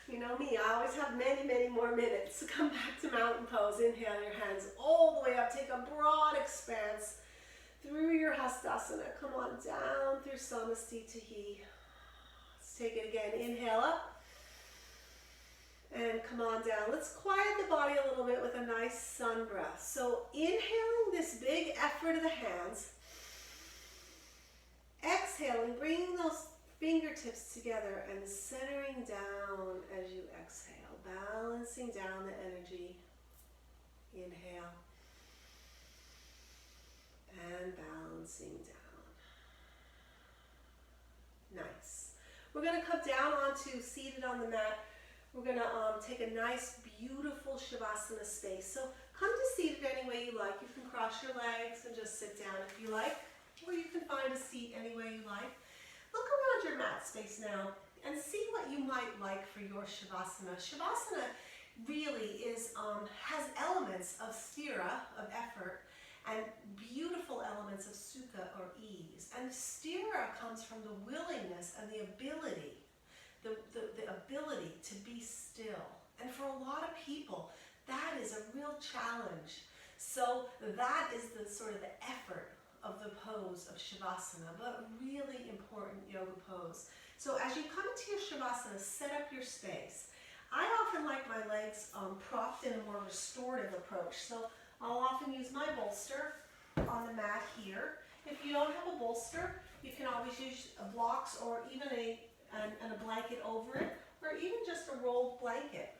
You know me, I always have many, many more minutes. So come back to mountain pose. Inhale your hands all the way up. Take a broad expanse through your Hastasana. Come on down through Samasthiti. Let's take it again. Inhale up. And come on down. Let's quiet the body a little bit with a nice sun breath. So inhaling this big effort of the hands. Exhaling, bringing those fingertips together and centering down as you exhale. Balancing down the energy. Inhale. and balancing down. Nice. We're going to come down onto seated on the mat. We're going to take a nice, beautiful Shavasana space. So come to seated any way you like. You can cross your legs and just sit down if you like, or you can find a seat any way you like. Look around your mat space now and see what you might like for your Shavasana. Shavasana really has elements of sthira, of effort, and beautiful elements of sukha, or ease. And sthira comes from the willingness and the ability, the ability to be still. And for a lot of people, that is a real challenge. So that is the sort of the effort of the pose of Shavasana, but really important yoga pose. So as you come into your Shavasana, set up your space. I often like my legs propped in a more restorative approach. So I'll often use my bolster on the mat here. If you don't have a bolster, you can always use blocks or even a blanket over it, or even just a rolled blanket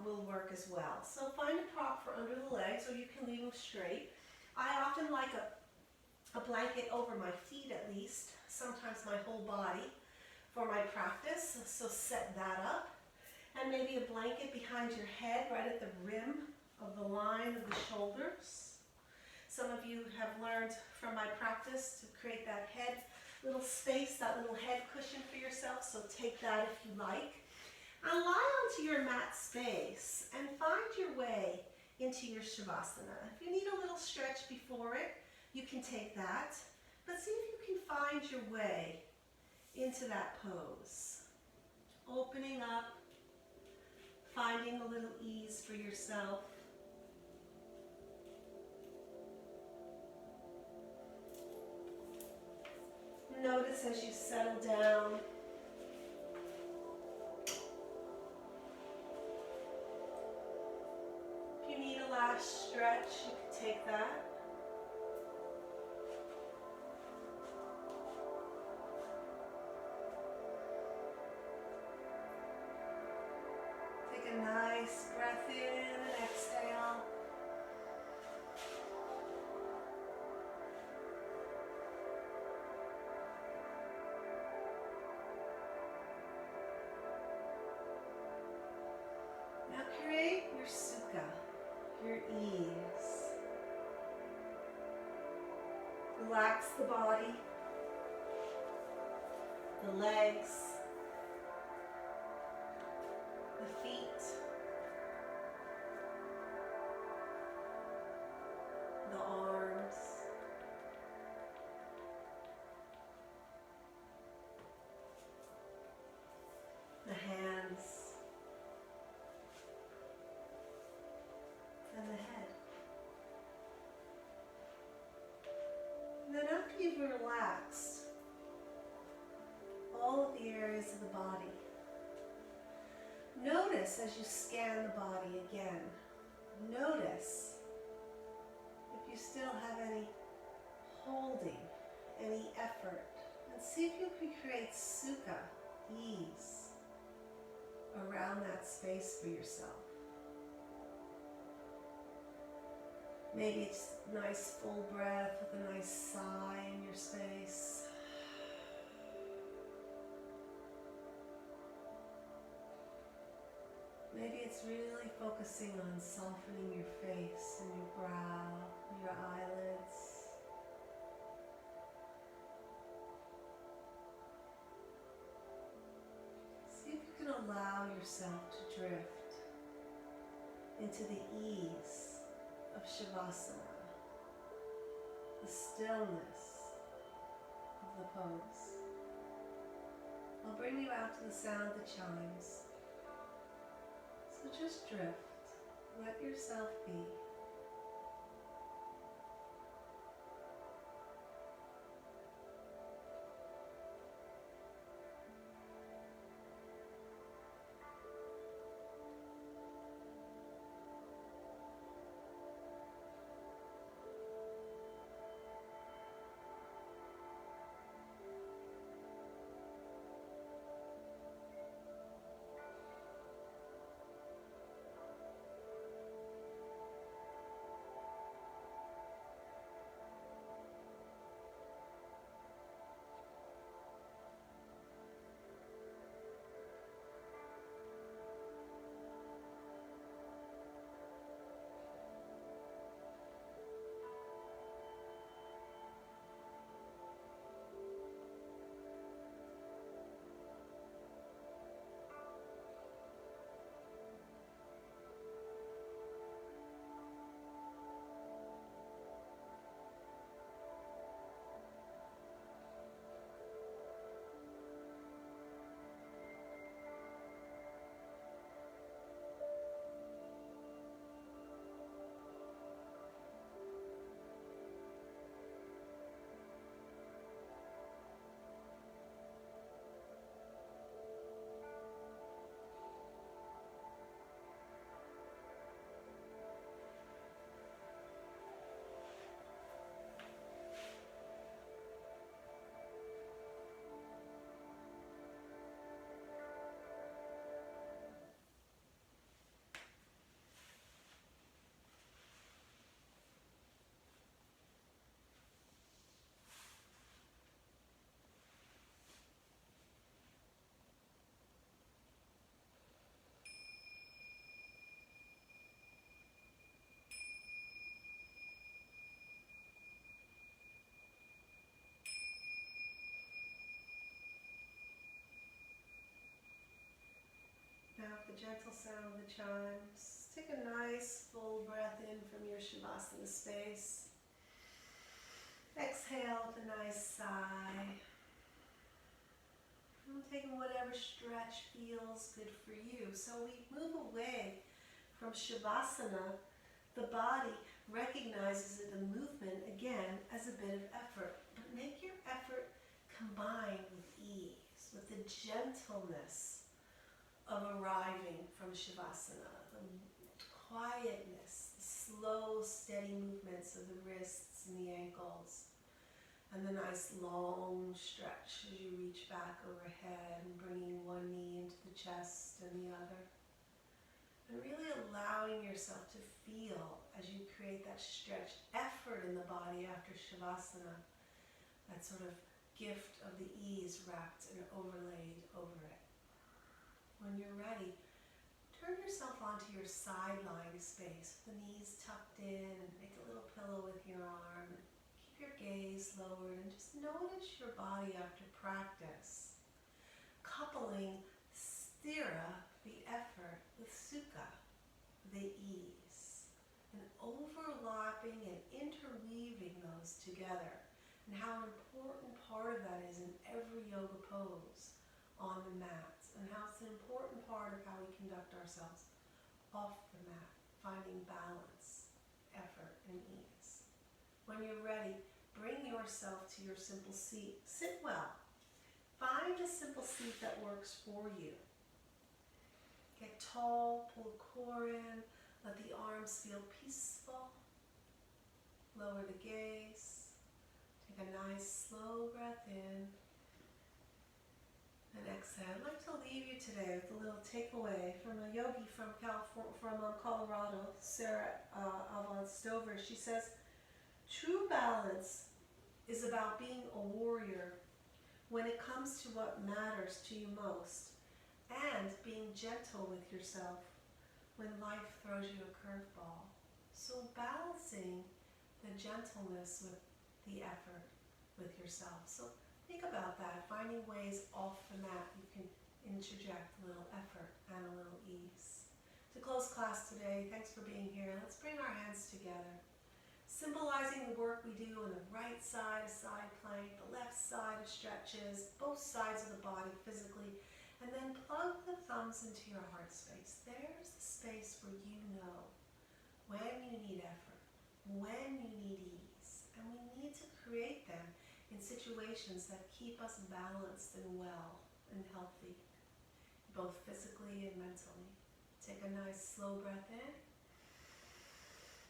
will work as well. So find a prop for under the legs, or you can leave them straight. I often like a blanket over my feet at least, sometimes my whole body for my practice, so set that up. And maybe a blanket behind your head, right at the rim of the line of the shoulders. Some of you have learned from my practice to create that head little space, that little head cushion for yourself, so take that if you like. And lie onto your mat space and find your way into your Shavasana. If you need a little stretch before it, you can take that, but see if you can find your way into that pose. Opening up, finding a little ease for yourself. Notice as you settle down. If you need a last stretch, you can take that. Take a nice breath in and exhale. Now create your sukha, your ease. Relax the body, the legs, the feet, the arms, the hands, and the head. And then after you've relaxed all of the areas of the body, notice as you scan the body again, notice if you still have any holding, any effort, and see if you can create sukha, ease, around that space for yourself. Maybe it's nice full breath with a nice sigh in your space. Maybe it's really focusing on softening your face and your brow, your eyelids. See if you can allow yourself to drift into the ease of Shavasana, the stillness of the pose. I'll bring you out to the sound of the chimes. So just drift, let yourself be. the gentle sound of the chimes. Take a nice full breath in from your Shavasana space. Exhale with a nice sigh. And taking whatever stretch feels good for you. So we move away from Shavasana. The body recognizes the movement again as a bit of effort. But make your effort combine with ease, with the gentleness of arriving from Shavasana, the quietness, the slow, steady movements of the wrists and the ankles, and the nice long stretch as you reach back overhead and bringing one knee into the chest and the other. And really allowing yourself to feel as you create that stretched effort in the body after Shavasana, that sort of gift of the ease wrapped and overlaid over it. When you're ready, turn yourself onto your side lying space, with the knees tucked in, and make a little pillow with your arm. Keep your gaze lowered and just notice your body after practice. Coupling sthira, the effort, with sukha, the ease. And overlapping and interweaving those together. And how an important part of that is in every yoga pose on the mat. And how it's an important part of how we conduct ourselves off the mat, finding balance, effort, and ease. When you're ready, bring yourself to your simple seat. Sit well. Find a simple seat that works for you. Get tall, pull the core in, let the arms feel peaceful. Lower the gaze. Take a nice slow breath in. And exhale. I'd like to leave you today with a little takeaway from a yogi from Colorado, Sarah Avant-Stover. She says, true balance is about being a warrior when it comes to what matters to you most, and being gentle with yourself when life throws you a curveball. So balancing the gentleness with the effort with yourself. So think about that, finding ways off the mat you can interject a little effort and a little ease. To close class today, thanks for being here. Let's bring our hands together. Symbolizing the work we do on the right side, a side plank, the left side of stretches, both sides of the body physically, and then plug the thumbs into your heart space. There's the space where you know when you need effort, when you need ease, and we need to create them in situations that keep us balanced and well and healthy, both physically and mentally. Take a nice slow breath in.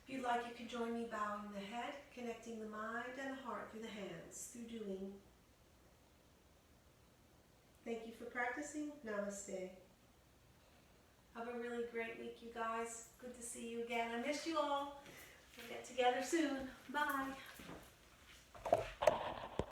If you'd like, you can join me bowing the head, connecting the mind and the heart through the hands, through doing. Thank you for practicing. Namaste. Have a really great week, you guys. Good to see you again. I missed you all. We'll get together soon. Bye.